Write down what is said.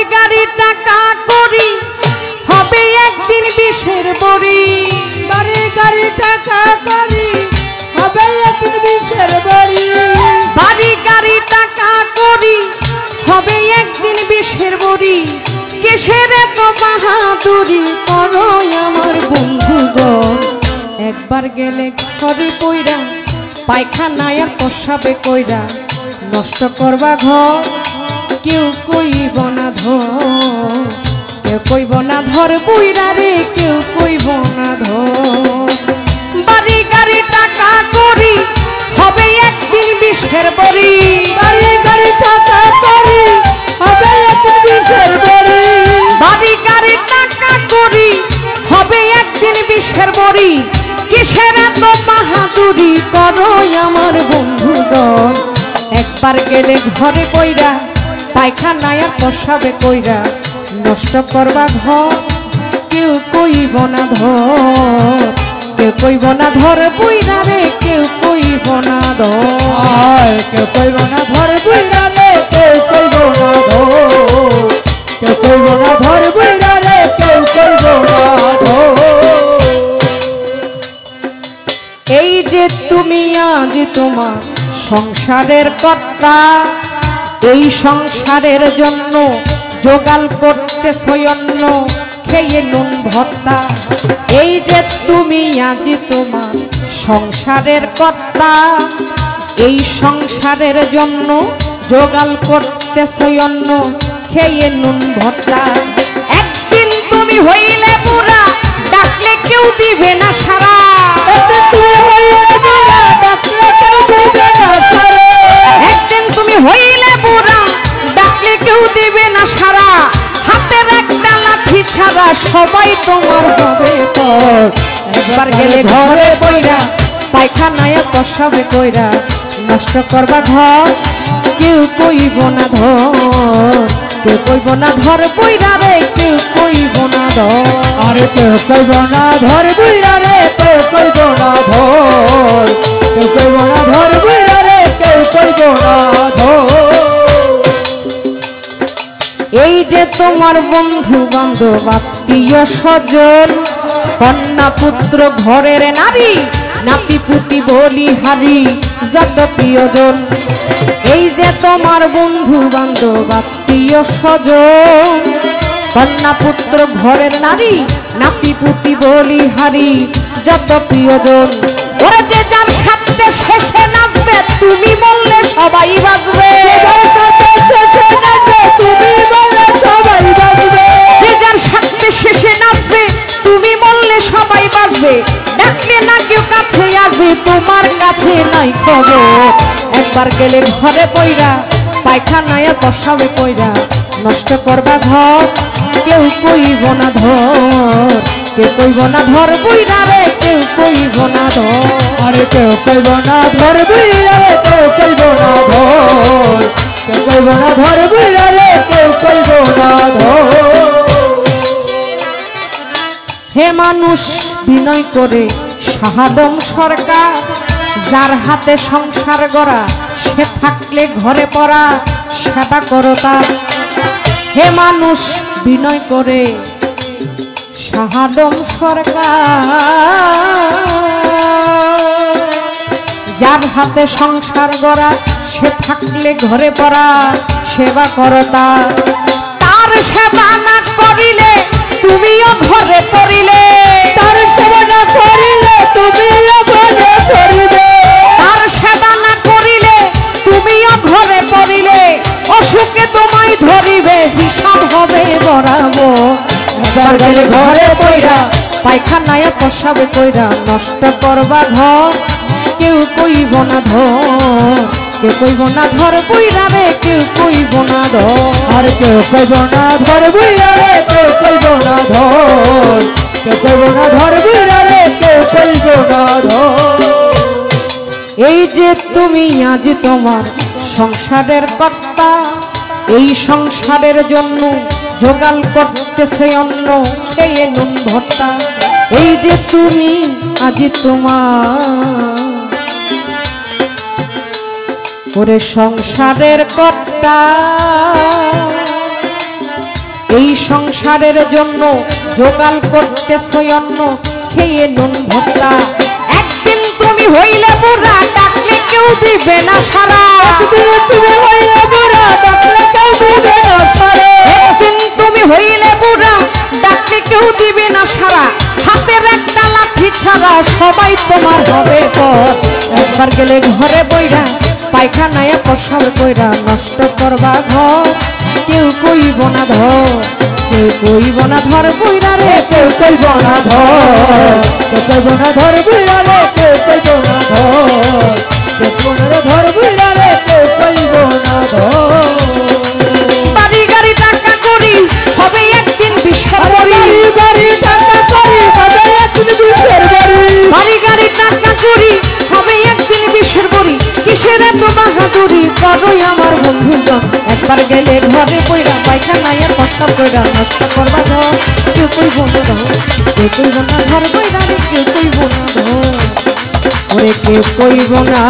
বাড়ি গাড়ি টাকা করি হবে একদিন বিষের বড়ি বাড়ি গাড়ি টাকা করি হবে একদিন বিষের বড়ি বাড়ি গাড়ি টাকা করি হবে একদিন বিষের বড়ি কিসের এত বাহাদুরি করো আমার বন্ধুগণ একবার গেলে ঘরে কইরা পায়খানায় আর প্রসাবে কইরা নষ্ট করবা ঘর কেউ কইব না ধর কেউ কইব না ধর বুইরা রে কেউ কইব না ধর বাড়ি গাড়ি টাকা করি হবে একদিন বিষের বড়ি বাড়ি গাড়ি টাকা করি হবে একদিন বিষের বড়ি বাড়ি গাড়ি টাকা করি হবে একদিন বিষের বড়ি কিসের এত বাহাদুরি করো আমার বন্ধুগণ একবার গেলে ঘরে কইরা পায়খানায় আর প্রসাবে কইরা নষ্ট করবা ঘর কেউ কইব না ধর কেউ কইব না ধর বুইরা রে কেউ কইব না ধর কেউ কইব না ধর বুইরা রে কেউ কইব না ধর কেউ কইব না ধর বুইরা রে কেউ কইব না ধর এই যে তুমি আজ তোমার সংসারের কর্তা এই সংসারের জন্য জোগাল করতেছো অন্ন খেয়ে নুন ভর্তা এই যে তুমি আজ তোমার সংসারের কর্তা এই সংসারের জন্য জোগাল করতেছো অন্ন খেয়ে নুন ভর্তা একদিন তুমি হইলে বুড়া ডাকলে কেউ দিবে না সারা একদিন তুমি হইলে বুড়া ডাকলে কেউ দিবে না সারা হাতের একটা লাঠি ছাড়া সবাই তোমার হবে পর একবার গেলে ঘরে কইরা পায়খানায় প্রসাবে কইরা নষ্ট করবা ঘর কেউ কইব না ধর কেউ কইব না ধর বইরা রে কেউ কইব না ধর আরে কেউ কইব না ধর বুইরা রে কেউ কইব না ধর কেউ কইব না ধর বুইরা রে কেউ কইব না ধর এই যে তোমার বন্ধু বান্ধব আত্মীয় স্বজন কন্যা পুত্র ঘরের নারী নাতি পুতি বলি হারি যত প্রিয়জন এই যে তোমার বন্ধু বান্ধব আত্মীয় স্বজন কন্যা পুত্র ঘরের নারী নাতি পুতি বলি হারি যত প্রিয়জন ওরা যে যার সাথে শেষে নাচবে তুমি বললে সবাই বাজবে যার সাথে শেষে নাচবে তুমি বললে সবাই বাজবে যে যার সাথে শেষে নাচবে তুমি বললে সবাই বাজবে ডাকলে না কেউ কাছে আসবে তোমার কাছে নাই খবর একবার গেলে ঘরে কইরা পায়খানায় প্রসাবে কইরা নষ্ট করবা ঘর কেউ কইব না ধর কেউ কইব না ধর বুইরা রে কেউ কইব না ধর আরে কেউ কইব না ধর বুইরা রে কেউ কইব না ধর কেউ কইব না ধর বুইরা রে কেউ কইব না ধর হে মানুষ বিনয় করে শাহাদম সরকার যার হাতে সংসার গড়া সে থাকলে ঘরে পড়া সেবা করো তার হে মানুষ বিনয় করে শাহাদম সরকার যার হাতে সংসার গড়া সে থাকলে ঘরে পড়া সেবা করো তার সেবা না করিলে তুমিও ঘরে পড়িলে তার সেবা না করিলে তুমিও ঘরে পড়িবে তার সেবা না করিলে তুমিও ঘরে পড়িলে অসুখে তোমায় ধরিবে হিসাব হবে বরাবর একবার গেলে ঘরে পইরা পায়খানায় প্রসাবে কইরা নষ্ট করবা ঘর কেউ কইব না ধর কেউ কইব না ধর বইরা রে কেউ কইব না ধর আর কেউ কইব না ধর বুইরা রে কেউ কইব না ধর কেউ কইব না ধর বুইরা রে কেউ কইব না ধর এই যে তুমি আজ তোমার সংসারের কর্তা এই সংসারের জন্য জোগাল করতেছে অন্ন খেয়ে নুন ভর্তা এই যে তুমি আজ তোমার ওরে সংসারের কর্তা এই সংসারের জন্য জোগাল করতেছ অন্ন খেয়ে নুন ভর্তা একদিন তুমি হইলে বুড়া ডাকলে কেউ দিবে না সারা তুমি হইলে বুড়া ডাকলে কেউ দিবে না সারা একদিন তুমি হইলে বুড়া ডাকলে কেউ দিবে না সারা হাতের একটা লাঠি ছাড়া সবাই তোমার হবে পর একবার গেলে ঘরে বইরা পায়খানায় প্রসাব কইরা নষ্ট করবা ঘর কেউ কইব না ধর কেউ কইব না ধর বইরা রে কেউ কইব না ধর কেউ কইব না ধর বুইরা রে কেউ কইব না ধর কেউ কইব না ধর বুইরা রে কেউ কইব না ধর বাড়ি গাড়ি টাকা করি হবে একদিন বিশ্বের বাড়ি বাড়ি টাকা করি হবে একদিন বিশ্বের বাড়ি বাড়ি গাড়ি টাকা করি হবে একদিন বিশ্বের বাড়ি কিসের এত বাহাদুরি করো আমার বন্ধুগণ একবার গেলে ঘরে বইরা পায়খানায় প্রসাব কইরা নষ্ট করবা ধর কেউ কইব না ধর কেউ কইব না ধর বইরা রে কেউ কইব না ধর ওরে কেউ কইব না